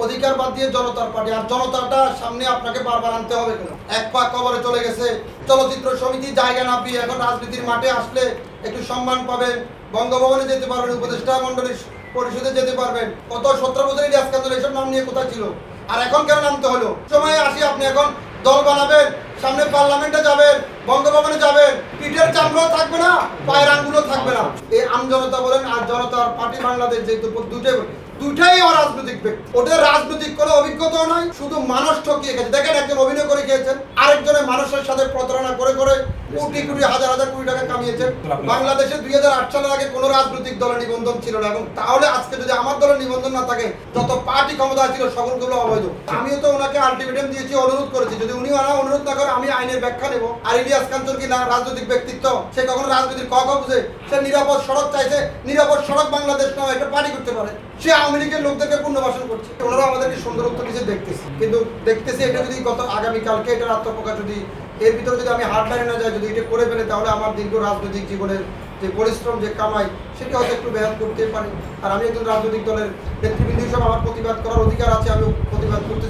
অধিকার বাদ দিয়ে জনতার পার্টি, আর জনতাটা সামনে আপনাকে বারবার আনতে হবে কেন? এক পা কবরে চলে গেছে। চলচ্চিত্র সমিতি জায়গা না পেয়ে এখন রাজনীতির মাঠে আসলে একটু সম্মান পাবেন, বঙ্গভবনে যেতে পারবেন, উপদেষ্টা মন্ডলী পরিষদে যেতে পারবেন। কত 17 বছর ইলিয়াস কাঞ্চন এইসব নাম নিয়ে কোথায় ছিল? আর এখন কেন নামতে হলো? সময়ে আসি আপনি এখন দল বানাবেন, সামনে পার্লামেন্টে যাবেন, বঙ্গভবনে যাবেন, পিঠের চামড়াও থাকবে না, পায়ের আঙ্গুলও থাকবে না। এই আমজনতা বলেন আর জনতার পার্টি বাংলাদেশ যেহেতু দুটাই অরাজনৈতিক ব্যক্তি, ওদের রাজনৈতিক কোনো অভিজ্ঞতাও নাই, শুধু মানুষ ঠকিয়ে গেছে। দেখেন, একজন অভিনয় করে গিয়েছেন, আরেকজনের মানুষের সাথে প্রতারণা করে করে কোটি কোটি হাজার হাজার কোটি টাকা কামিয়েছেন। বাংলাদেশে 2008 সালের আগে কোনো রাজনৈতিক দলের নিবন্ধন ছিল না, এবং তাহলে আজকে যদি আমার দলের নিবন্ধন না থাকে, যত পার্টি ক্ষমতা ছিল সকলগুলো অবৈধ। আমিও তো ওনাকে আলটিমেটাম দিয়েছি, অনুরোধ করেছি, যদি উনি অনুরোধ না করে আমি আইনের ব্যাখ্যা নেব। আর ইলিয়াস কাঞ্চন কি না রাজনৈতিক ব্যক্তিত্ব? সে কখনো রাজনীতির ক বুঝে? সে নিরাপদ সড়ক চাইছে, নিরাপদ সড়ক বাংলাদেশ নামে একটা পার্টি করতে পারে। সে আওয়ামী লীগের লোকদেরকে পুনর্বাসন করছে। ওনারা আমাদেরকে সুন্দর উত্তর দিচ্ছে, দেখতেছি, কিন্তু দেখতেছি এটা যদি আগামীকালকে এটার আত্মপ্রকাশ যদি এর ভিতরে যদি আমি হাত বাইরে না যাই, যদি এটা করে ফেলে, তাহলে আমার দীর্ঘ রাজনৈতিক জীবনের যে পরিশ্রম, যে কামাই, সেটা হয়তো একটু ব্যাহত করতে পারি। আর আমি একজন রাজনৈতিক দলের নেতৃবৃন্দ হিসেবে আমার প্রতিবাদ করার অধিকার আছে, আমি প্রতিবাদ করতে